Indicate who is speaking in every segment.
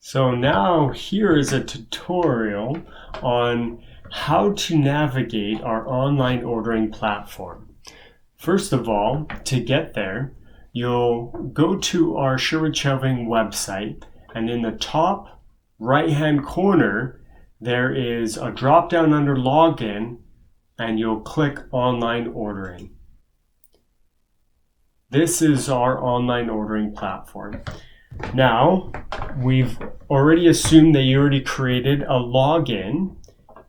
Speaker 1: So now here is a tutorial on how to navigate our online ordering platform. First of all, to get there, you'll go to our Sherwood Shelving website, and in the top right-hand corner, there is a drop-down under Login, and you'll click Online Ordering. This is our online ordering platform. Now, we've already assumed that you already created a login,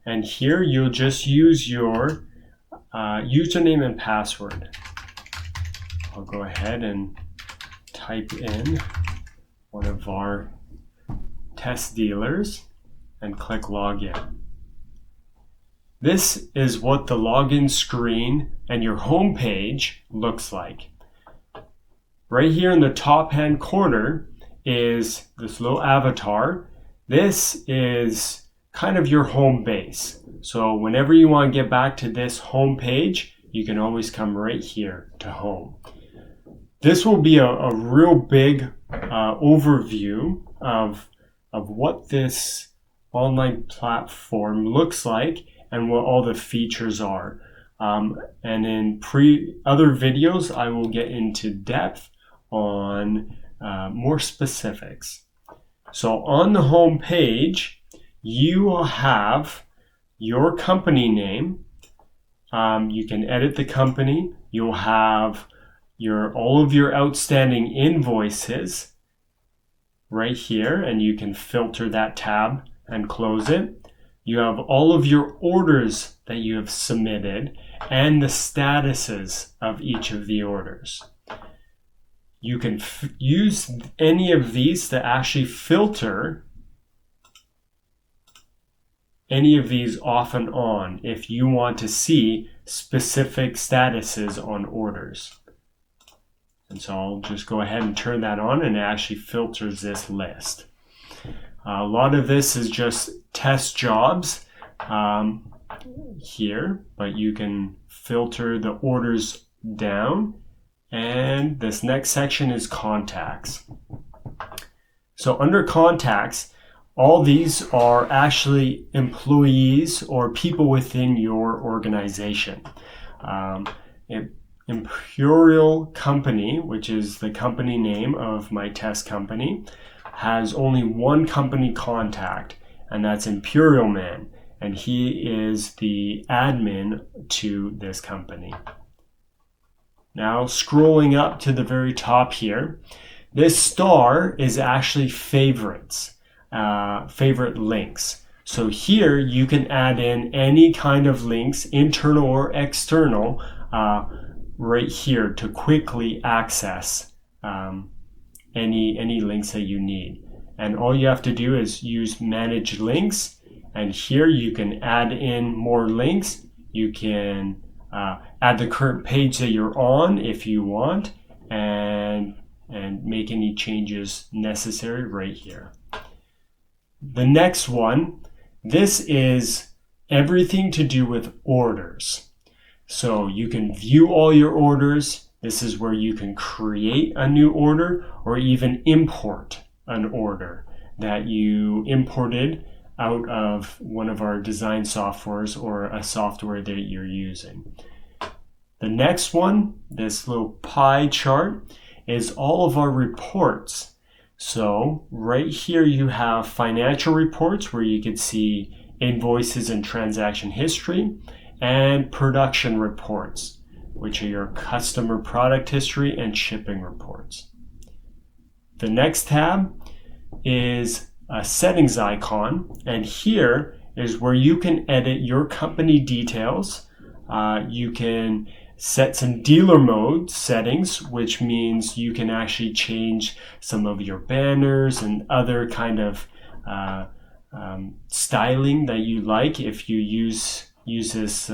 Speaker 1: and here you'll just use your username and password. I'll go ahead and type in one of our test dealers and click login. This is what the login screen and your home page looks like. Right here in the top hand corner is this little avatar. This is kind of your home base. So whenever you want to get back to this home page, you can always come right here to home. This will be a real big overview of what this online platform looks like and what all the features are. And in other videos, I will get into depth on more specifics. So on the home page, you will have your company name. You can edit the company. You'll have all of your outstanding invoices right here, and you can filter that tab and close it. You have all of your orders that you have submitted and the statuses of each of the orders. You can use any of these to actually filter any of these off and on if you want to see specific statuses on orders. And so I'll just go ahead and turn that on, and it actually filters this list. A lot of this is just test jobs here, but you can filter the orders down. And this next section is contacts. So under contacts, all these are actually employees or people within your organization. Imperial Company, which is the company name of my test company, has only one company contact, and that's Imperial Man, and he is the admin to this company. Now scrolling up to the very top here, this star is actually favorites, favorite links. So here you can add in any kind of links, internal or external, right here to quickly access any links that you need. And all you have to do is use manage links, and here you can add in more links. You can add the current page that you're on if you want, and make any changes necessary right here. The next one, this is everything to do with orders. So you can view all your orders. This is where you can create a new order or even import an order that you imported out of one of our design softwares or a software that you're using. The next one, this little pie chart, is all of our reports. So right here you have financial reports where you can see invoices and transaction history, and production reports, which are your customer product history and shipping reports. The next tab is a settings icon, and here is where you can edit your company details. You can set some dealer mode settings, which means you can actually change some of your banners and other kind of styling that you like if you use this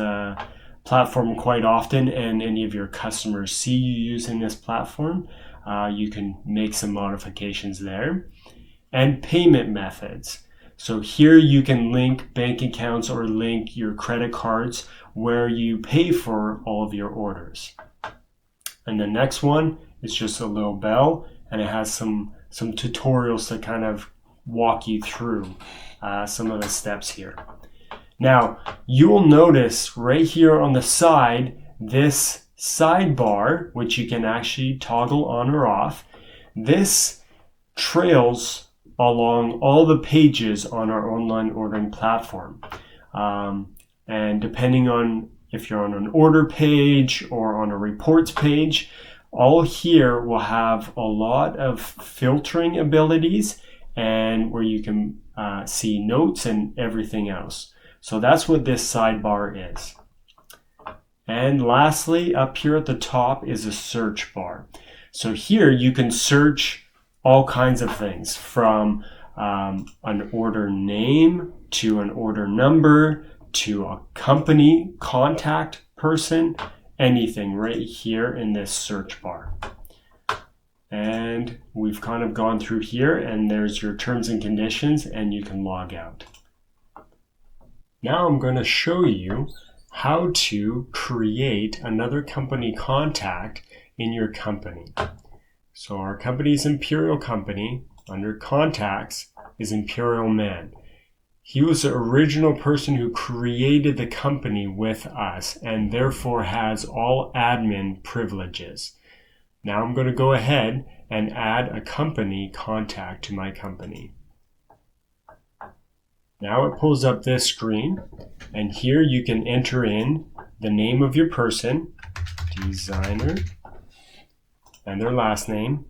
Speaker 1: platform quite often and any of your customers see you using this platform. You can make some modifications there. And payment methods. So here you can link bank accounts or link your credit cards where you pay for all of your orders. And the next one is just a little bell, and it has some tutorials to kind of walk you through some of the steps here. Now, you'll notice right here on the side, this sidebar, which you can actually toggle on or off, this trails along all the pages on our online ordering platform. And depending on if you're on an order page or on a reports page, all here will have a lot of filtering abilities and where you can see notes and everything else. So that's what this sidebar is. And lastly, up here at the top is a search bar. So here you can search all kinds of things, from an order name to an order number to a company contact person, anything right here in this search bar. And we've kind of gone through here, and there's your terms and conditions, and you can log out. Now I'm going to show you how to create another company contact in your company. So our company is Imperial Company. Under contacts is Imperial Man. He was the original person who created the company with us and therefore has all admin privileges. Now I'm going to go ahead and add a company contact to my company. Now it pulls up this screen, and here you can enter in the name of your person, designer, and their last name,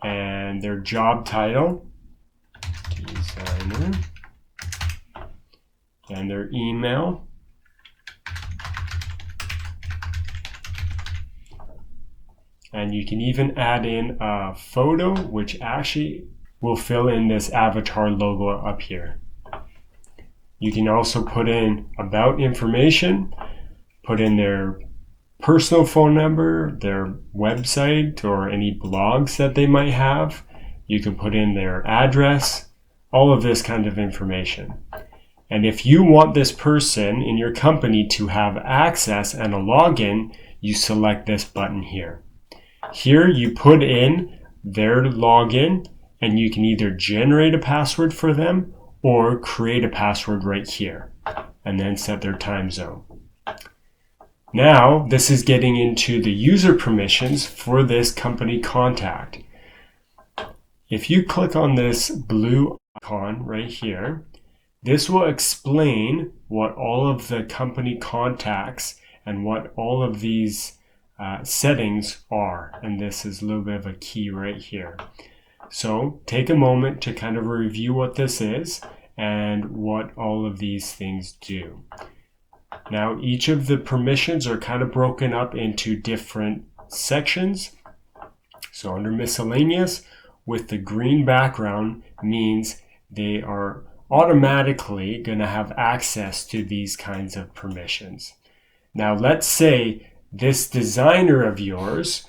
Speaker 1: and their job title, designer, and their email, and you can even add in a photo, which actually will fill in this avatar logo up here. You can also put in about information, put in their personal phone number, their website, or any blogs that they might have. You can put in their address, all of this kind of information. And if you want this person in your company to have access and a login, you select this button here. Here you put in their login, and you can either generate a password for them or create a password right here and then set their time zone. Now this is getting into the user permissions for this company contact. If you click on this blue icon right here, this will explain what all of the company contacts and what all of these settings are, and this is a little bit of a key right here. So take a moment to kind of review what this is and what all of these things do. Now each of the permissions are kind of broken up into different sections. So under miscellaneous, with the green background, means they are automatically going to have access to these kinds of permissions. Now let's say this designer of yours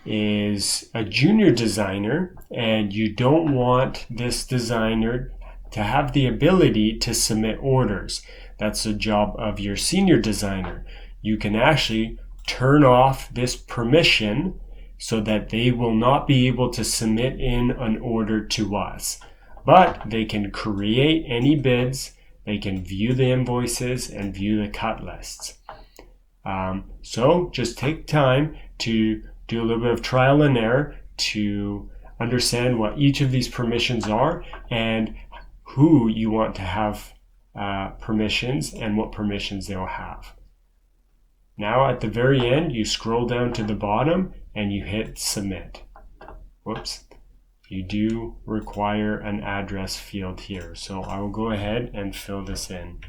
Speaker 1: is a junior designer, and you don't want this designer to have the ability to submit orders. That's the job of your senior designer. You can actually turn off this permission so that they will not be able to submit in an order to us. But they can create any bids, they can view the invoices and view the cut lists. So just take time to do a little bit of trial and error to understand what each of these permissions are and who you want to have permissions and what permissions they'll have. Now at the very end, you scroll down to the bottom and you hit submit. Whoops. You do require an address field here, so I will go ahead and fill this in.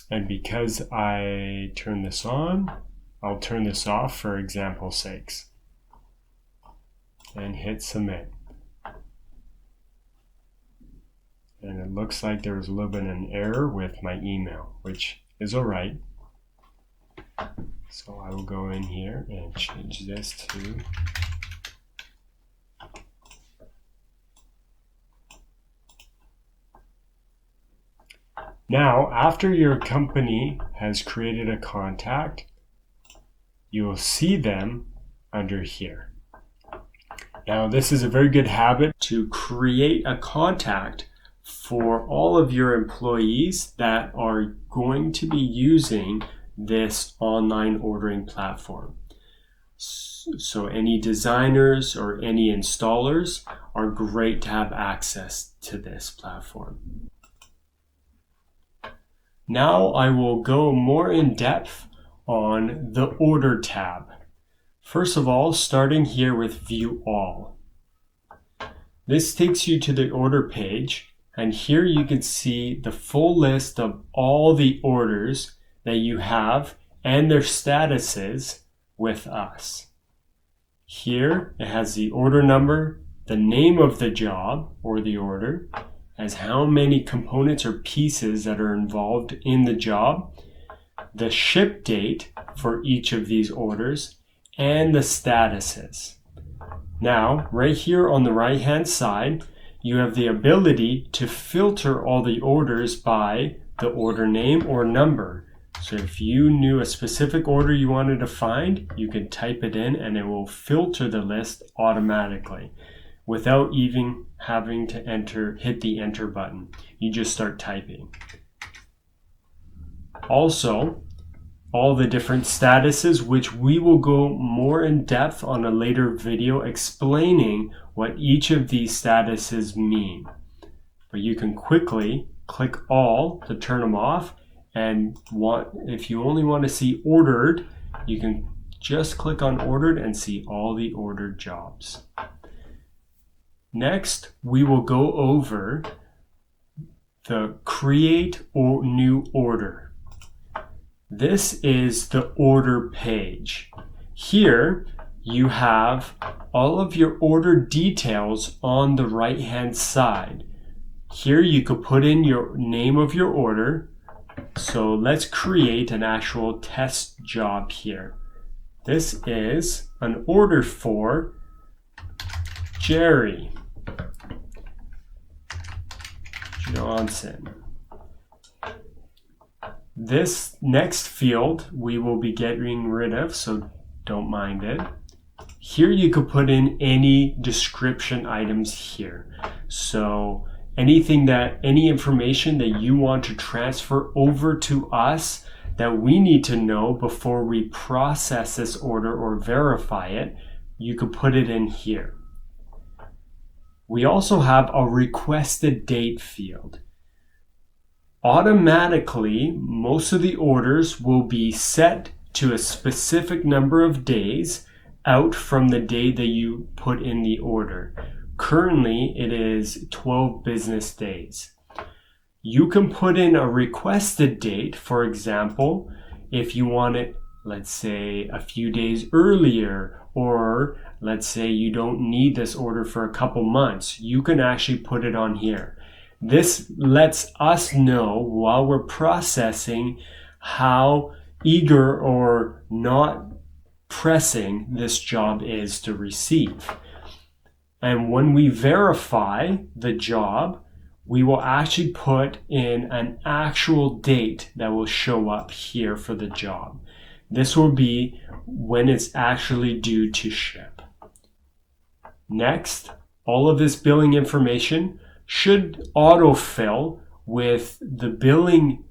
Speaker 1: And because I turn this on, I'll turn this off for example's sakes. And hit submit. And it looks like there was a little bit of an error with my email, which is alright. So I will go in here and change this to now, after your company has created a contact, you will see them under here. Now, this is a very good habit to create a contact for all of your employees that are going to be using this online ordering platform. So any designers or any installers are great to have access to this platform. Now I will go more in depth on the Order tab. First of all, starting here with View All. This takes you to the order page, and here you can see the full list of all the orders that you have and their statuses with us. Here it has the order number, the name of the job or the order, as how many components or pieces that are involved in the job, the ship date for each of these orders, and the statuses. Now, right here on the right hand side, you have the ability to filter all the orders by the order name or number. So if you knew a specific order you wanted to find, you can type it in and it will filter the list automatically without even having to hit the enter button. You just start typing. Also, all the different statuses, which we will go more in depth on a later video explaining what each of these statuses mean. But you can quickly click all to turn them off, and if you only want to see ordered, you can just click on ordered and see all the ordered jobs. Next, we will go over the Create or New Order. This is the order page. Here, you have all of your order details on the right-hand side. Here, you could put in your name of your order. So let's create an actual test job here. This is an order for Jerry Johnson. This next field we will be getting rid of, so don't mind it. Here you could put in any description items here. So any information that you want to transfer over to us that we need to know before we process this order or verify it, you could put it in here. We also have a requested date field. Automatically, most of the orders will be set to a specific number of days out from the day that you put in the order. Currently, it is 12 business days. You can put in a requested date, for example, if you want it, let's say, a few days earlier, or let's say you don't need this order for a couple months. You can actually put it on here. This lets us know while we're processing how eager or not pressing this job is to receive. And when we verify the job, we will actually put in an actual date that will show up here for the job. This will be when it's actually due to ship. Next, all of this billing information should autofill with the billing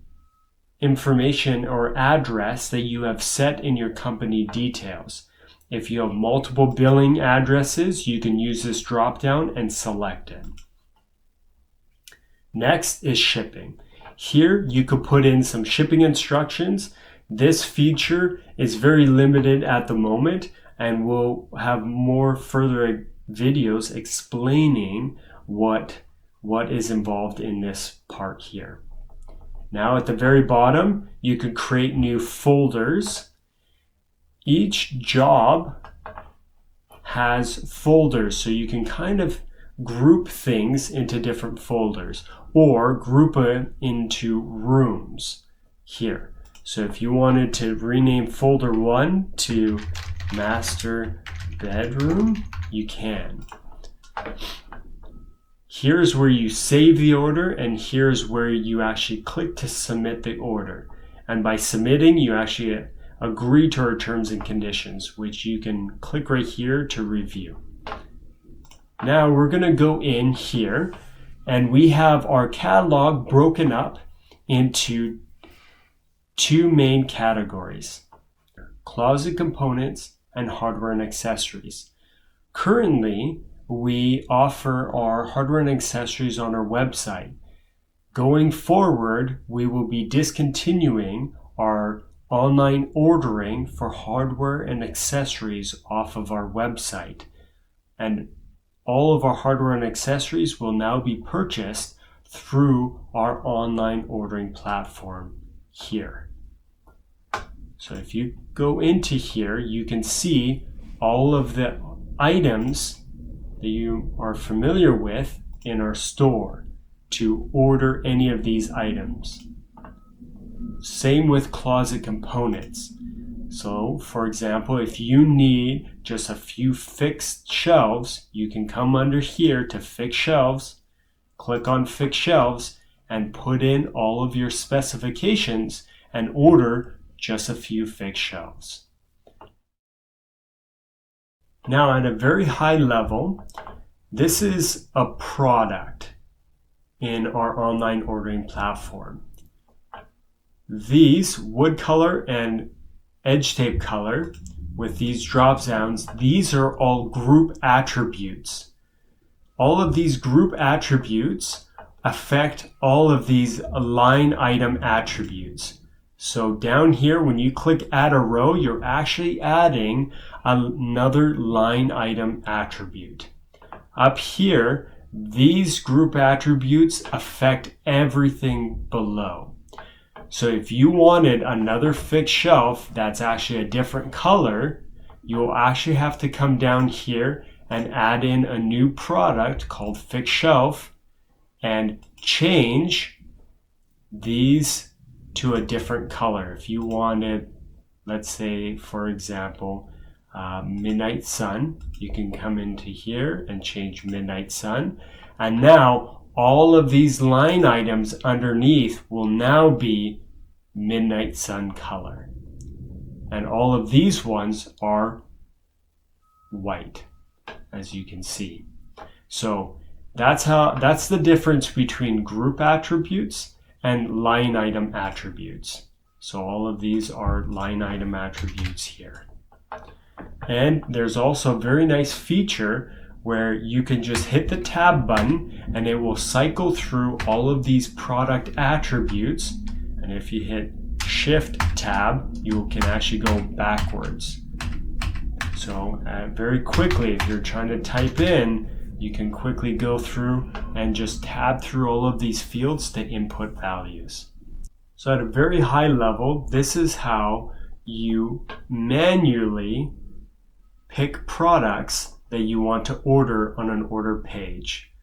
Speaker 1: information or address that you have set in your company details. If you have multiple billing addresses, you can use this drop down and select it. Next is shipping. Here you could put in some shipping instructions. This feature is very limited at the moment, and we'll have more further videos explaining what is involved in this part here. Now at the very bottom, you could create new folders. Each job has folders, so you can kind of group things into different folders or group it into rooms here. So if you wanted to rename folder 1 to master bedroom, you can. Here's where you save the order, and here's where you actually click to submit the order. And by submitting, you actually agree to our terms and conditions, which you can click right here to review. Now we're going to go in here, and we have our catalog broken up into two main categories: closet components and hardware and accessories. Currently, we offer our hardware and accessories on our website. Going forward, we will be discontinuing our online ordering for hardware and accessories off of our website. And all of our hardware and accessories will now be purchased through our online ordering platform here. So if you go into here, you can see all of the items that you are familiar with in our store to order any of these items. Same with closet components. So for example, if you need just a few fixed shelves, you can come under here to fix shelves, click on fix shelves, and put in all of your specifications and order just a few fixed shelves. Now at a very high level, this is a product in our online ordering platform. These wood color and edge tape color with these drop downs, these are all group attributes. All of these group attributes affect all of these line item attributes. So down here, when you click add a row, you're actually adding another line item attribute. Up here, these group attributes affect everything below. So if you wanted another fixed shelf that's actually a different color, you'll actually have to come down here and add in a new product called fixed shelf and change these to a different color. If you wanted, let's say, for example, Midnight Sun, you can come into here and change Midnight Sun. And now all of these line items underneath will now be Midnight Sun color. And all of these ones are white, as you can see. So that's the difference between group attributes and line item attributes. So all of these are line item attributes here. And there's also a very nice feature where you can just hit the tab button and it will cycle through all of these product attributes. And if you hit shift tab, you can actually go backwards. So very quickly, if you're trying to type in, you can quickly go through and just tab through all of these fields to input values. So at a very high level, this is how you manually pick products that you want to order on an order page.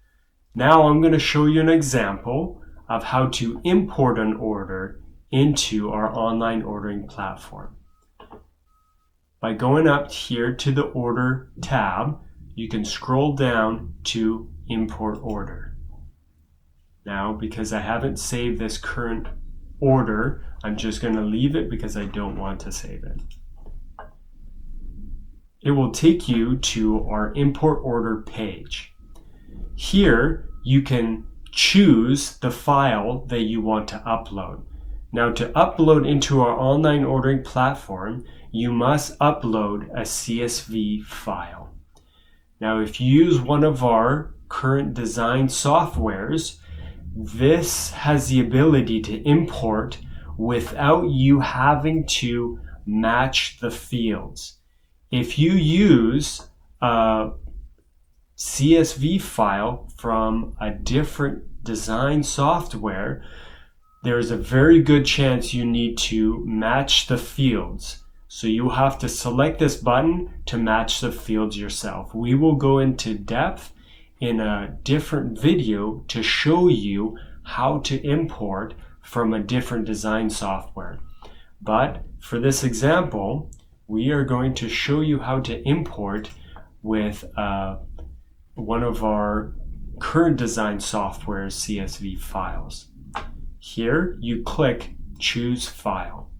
Speaker 1: Now I'm going to show you an example of how to import an order into our online ordering platform. By going up here to the order tab, you can scroll down to import order. Now, because I haven't saved this current order, I'm just going to leave it because I don't want to save it. It will take you to our import order page. Here, you can choose the file that you want to upload. Now, to upload into our online ordering platform, you must upload a CSV file. Now, if you use one of our current design softwares, this has the ability to import without you having to match the fields. If you use a CSV file from a different design software, there's a very good chance you need to match the fields. So you have to select this button to match the fields yourself. We will go into depth in a different video to show you how to import from a different design software. But for this example, we are going to show you how to import with one of our current design software's CSV files. Here you click Choose File.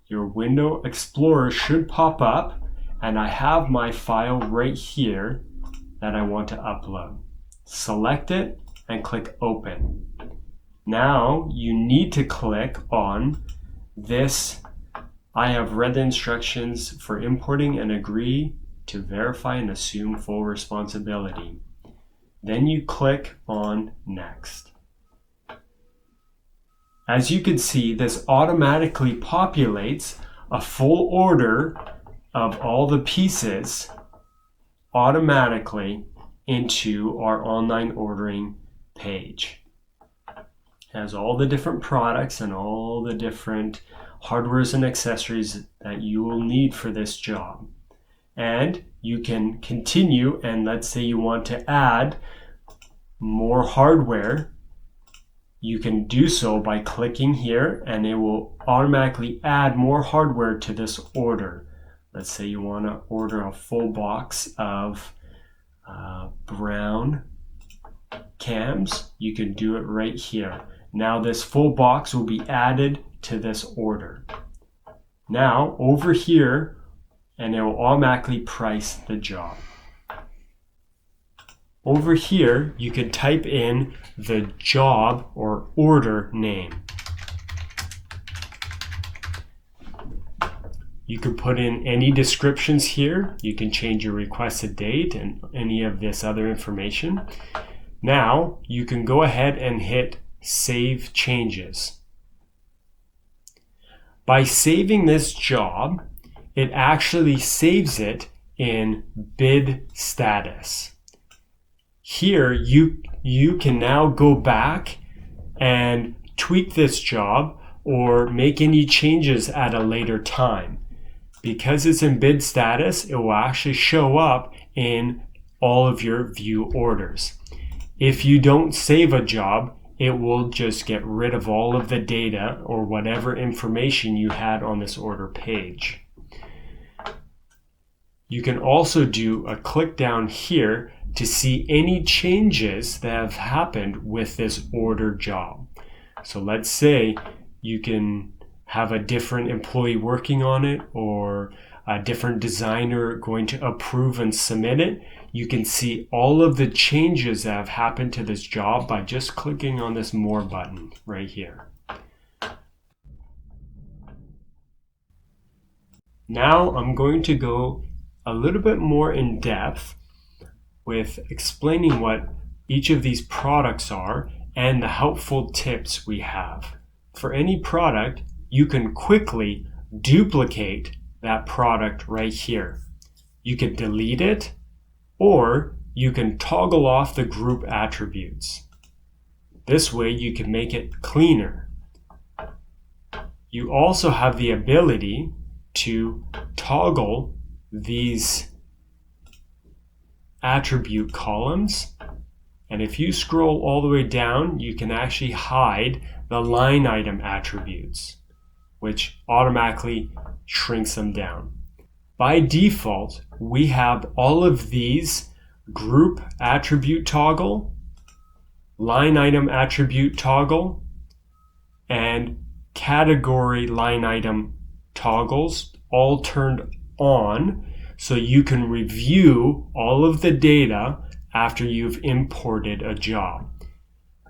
Speaker 1: Your Window Explorer should pop up, and I have my file right here that I want to upload. Select it and click Open. Now you need to click on this I have read the instructions for importing and agree to verify and assume full responsibility. Then you click on Next. As you can see, this automatically populates a full order of all the pieces automatically into our online ordering page. It has all the different products and all the different hardwares and accessories that you will need for this job. And you can continue, and let's say you want to add more hardware, you can do so by clicking here, and it will automatically add more hardware to this order. Let's say you want to order a full box of brown cams. You can do it right here. Now this full box will be added to this order. Now over here, and it will automatically price the job. Over here, you can type in the job or order name. You can put in any descriptions here. You can change your requested date and any of this other information. Now, you can go ahead and hit Save Changes. By saving this job, it actually saves it in bid status. Here, you can now go back and tweak this job or make any changes at a later time. Because it's in bid status, it will actually show up in all of your view orders. If you don't save a job, it will just get rid of all of the data or whatever information you had on this order page. You can also do a click down here to see any changes that have happened with this order job. So let's say you can have a different employee working on it or a different designer going to approve and submit it. You can see all of the changes that have happened to this job by just clicking on this More button right here. Now I'm going to go a little bit more in depth with explaining what each of these products are and the helpful tips we have. For any product, you can quickly duplicate that product right here. You can delete it, or you can toggle off the group attributes. This way you can make it cleaner. You also have the ability to toggle these attribute columns, and if you scroll all the way down, you can actually hide the line item attributes, which automatically shrinks them down. By default, we have all of these group attribute toggle, line item attribute toggle, and category line item toggles all turned on, so you can review all of the data after you've imported a job.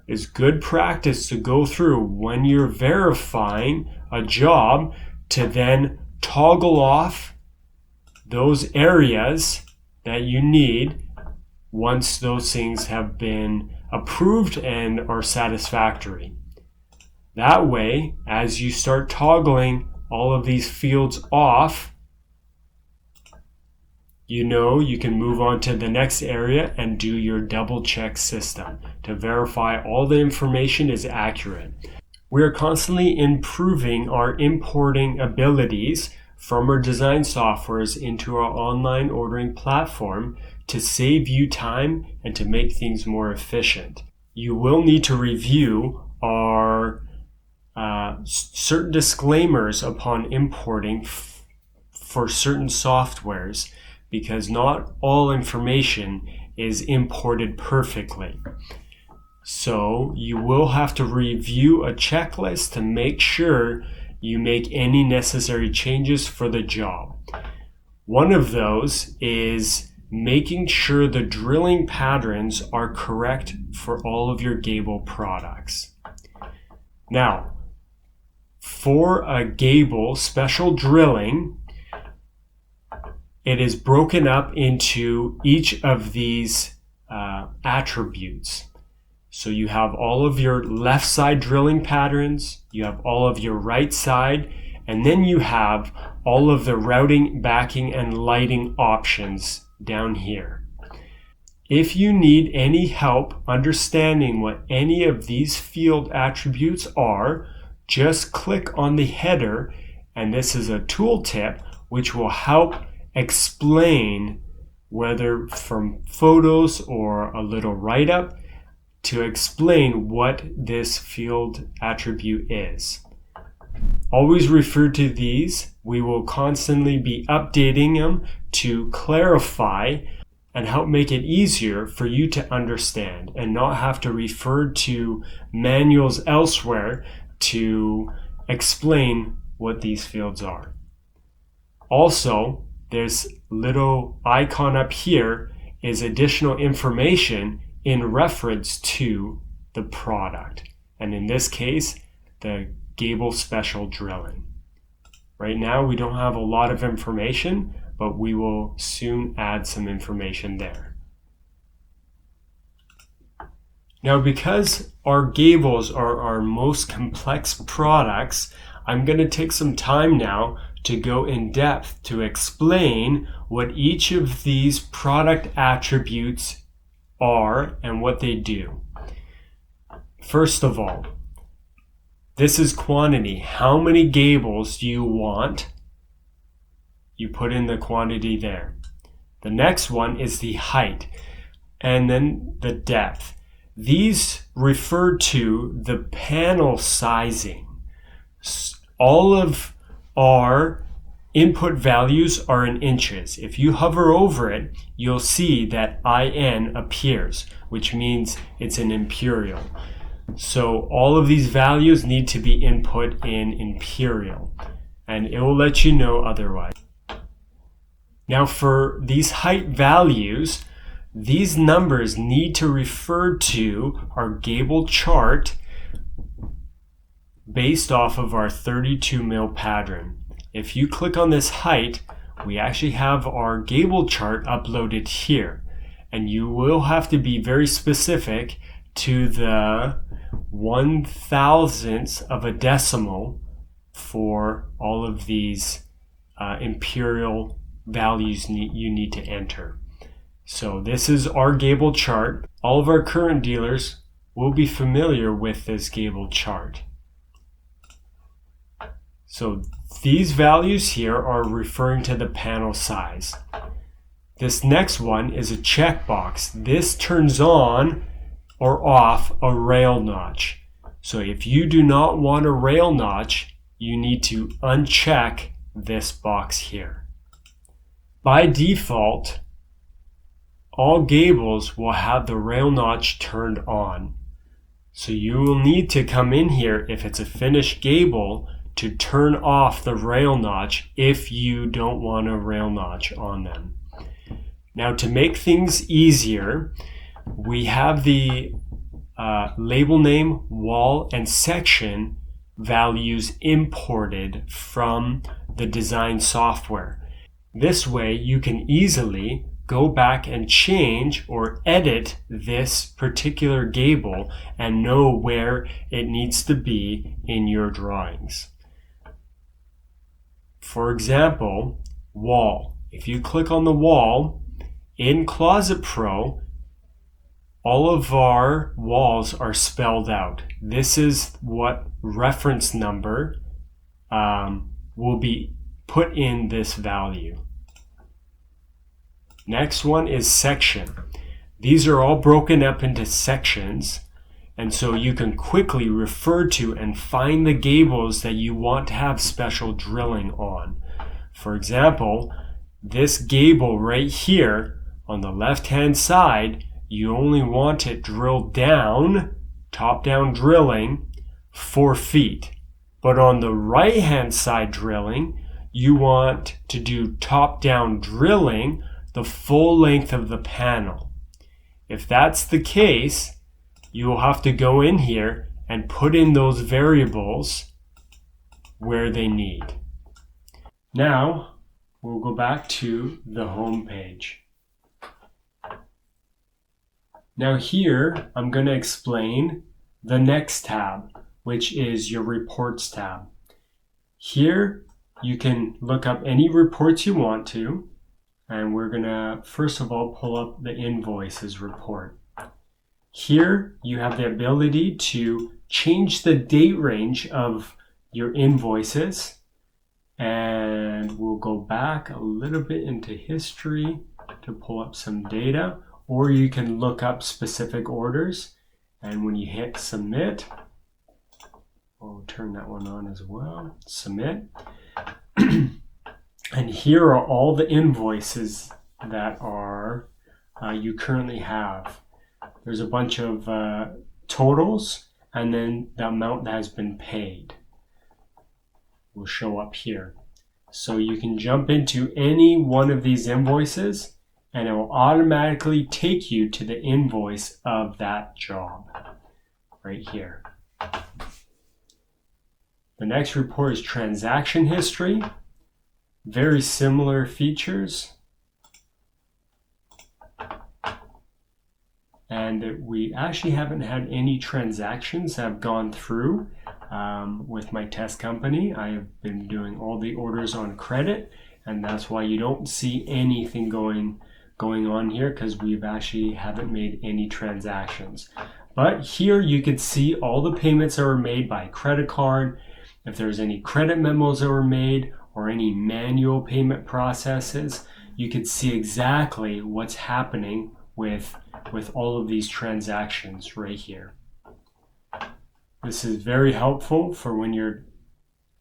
Speaker 1: It's good practice to go through when you're verifying a job to then toggle off those areas that you need once those things have been approved and are satisfactory. That way, as you start toggling all of these fields off, you know you can move on to the next area and do your double check system to verify all the information is accurate. We are constantly improving our importing abilities from our design softwares into our online ordering platform to save you time and to make things more efficient. You will need to review our certain disclaimers upon importing for certain softwares, because not all information is imported perfectly. So you will have to review a checklist to make sure you make any necessary changes for the job. One of those is making sure the drilling patterns are correct for all of your gable products. Now, for a gable special drilling, it is broken up into each of these attributes. So you have all of your left side drilling patterns, you have all of your right side, and then you have all of the routing, backing, and lighting options down here. If you need any help understanding what any of these field attributes are, just click on the header, and this is a tooltip which will help explain, whether from photos or a little write-up, to explain what this field attribute is. Always refer to these. We will constantly be updating them to clarify and help make it easier for you to understand and not have to refer to manuals elsewhere to explain what these fields are. Also, this little icon up here is additional information in reference to the product, and in this case, the gable special drilling. Right now, we don't have a lot of information, but we will soon add some information there. Now, because our gables are our most complex products, I'm going to take some time now to go in depth to explain what each of these product attributes are and what they do. First of all, this is quantity. How many gables do you want? You put in the quantity there. The next one is the height, and then the depth. These refer to the panel sizing. All of our input values are in inches. If you hover over it, you'll see that IN appears, which means it's an imperial. So all of these values need to be input in imperial, and it will let you know otherwise. Now, for these height values, these numbers need to refer to our gable chart based off of our 32 mil pattern. If you click on this height, we actually have our gable chart uploaded here, and you will have to be very specific to the 1/1000th of a decimal for all of these imperial values you need to enter. So this is our gable chart. All of our current dealers will be familiar with this gable chart. So these values here are referring to the panel size. This next one is a checkbox. This turns on or off a rail notch. So if you do not want a rail notch, you need to uncheck this box here. By default, all gables will have the rail notch turned on. So you will need to come in here, if it's a finished gable, to turn off the rail notch if you don't want a rail notch on them. Now, to make things easier, we have the label name, wall, and section values imported from the design software. This way you can easily go back and change or edit this particular gable and know where it needs to be in your drawings. For example, wall. If you click on the wall, in Closet Pro, all of our walls are spelled out. This is what reference number will be put in this value. Next one is section. These are all broken up into sections, And so you can quickly refer to and find the gables that you want to have special drilling on. For example, this gable right here on the left-hand side, you only want it drilled down, top-down drilling, 4 feet. But on the right-hand side drilling, you want to do top-down drilling the full length of the panel. If that's the case, you will have to go in here and put in those variables where they need. Now, we'll go back to the home page. Now here, I'm going to explain the next tab, which is your reports tab. Here, you can look up any reports you want to, and we're going to first of all pull up the invoices report. Here, you have the ability to change the date range of your invoices, and we'll go back a little bit into history to pull up some data, or you can look up specific orders, and when you hit submit, we'll turn that one on as well, submit. And here are all the invoices that are you currently have. There's a bunch of totals, and then the amount that has been paid will show up here. So you can jump into any one of these invoices, and it will automatically take you to the invoice of that job right here. The next report is transaction history. Very similar features. And we actually haven't had any transactions that have gone through with my test company. I have been doing all the orders on credit, and that's why you don't see anything going on here, because we've actually haven't made any transactions. But here you can see all the payments that were made by credit card, if there's any credit memos that were made or any manual payment processes. You can see exactly what's happening with all of these transactions right here. This is very helpful for when you're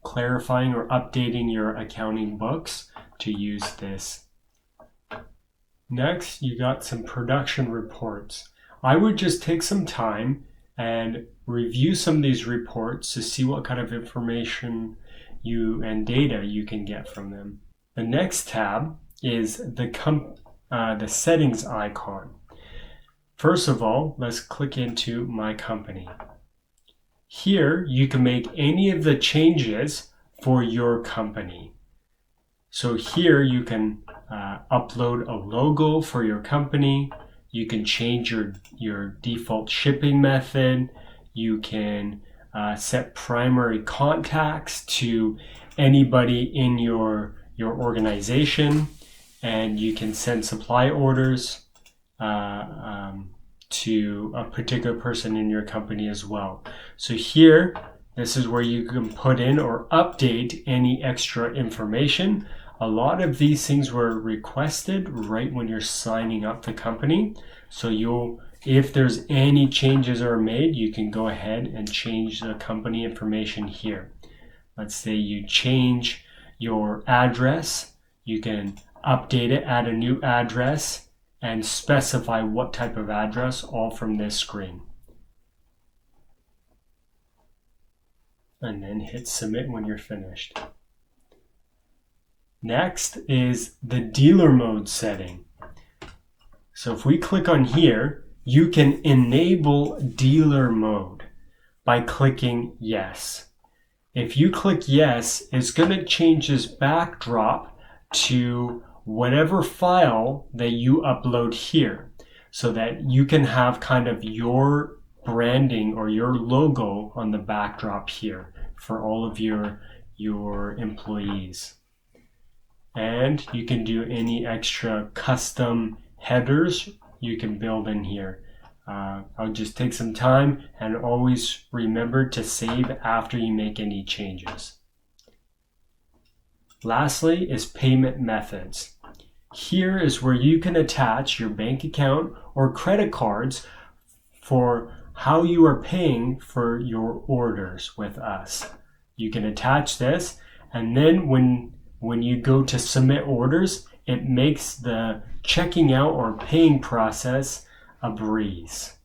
Speaker 1: clarifying or updating your accounting books to use this. Next, you got some production reports. I would just take some time and review some of these reports to see what kind of information and data you can get from them. The next tab is the settings icon. First of all, let's click into My Company. Here, you can make any of the changes for your company. So here you can upload a logo for your company. You can change your default shipping method. You can set primary contacts to anybody in your organization, and you can send supply orders to a particular person in your company as well. So here, this is where you can put in or update any extra information. A lot of these things were requested right when you're signing up the company. So if there's any changes are made, you can go ahead and change the company information here. Let's say you change your address, you can update it, add a new address, and specify what type of address, all from this screen. And then hit submit when you're finished. Next is the dealer mode setting. So if we click on here, you can enable dealer mode by clicking yes. If you click yes, it's going to change this backdrop to whatever file that you upload here, so that you can have kind of your branding or your logo on the backdrop here for all of your employees. And you can do any extra custom headers you can build in here. I'll just take some time, and always remember to save after you make any changes. Lastly is payment methods. Here is where you can attach your bank account or credit cards for how you are paying for your orders with us. You can attach this, and then when you go to submit orders, it makes the checking out or paying process a breeze.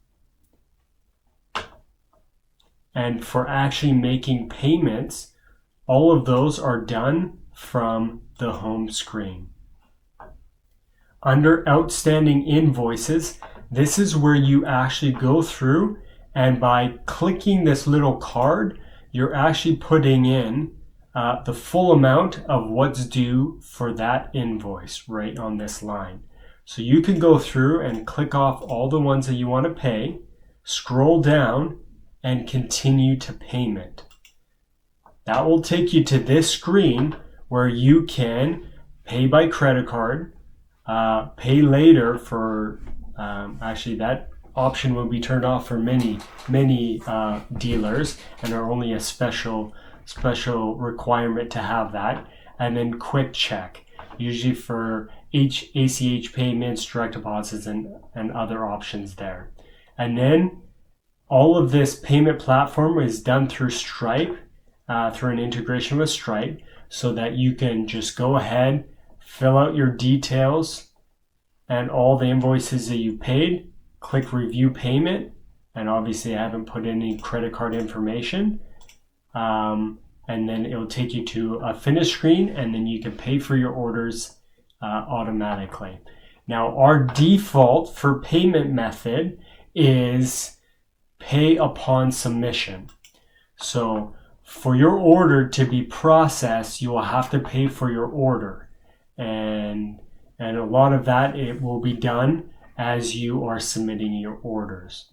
Speaker 1: And for actually making payments, all of those are done from the home screen. Under outstanding invoices, this is where you actually go through, and by clicking this little card, you're actually putting in the full amount of what's due for that invoice right on this line. So you can go through and click off all the ones that you want to pay, scroll down, and continue to payment. That will take you to this screen where you can pay by credit card, pay later for, actually that option will be turned off for many dealers, and are only a special requirement to have that. And then quick check, usually for ACH payments, direct deposits, and other options there. And then all of this payment platform is done through Stripe, through an integration with Stripe, so that you can just go ahead, fill out your details and all the invoices that you paid, click review payment, and obviously I haven't put any credit card information, and then it'll take you to a finish screen, and then you can pay for your orders automatically. Now, our default for payment method is pay upon submission. So for your order to be processed, you will have to pay for your order, and a lot of that, it will be done as you are submitting your orders.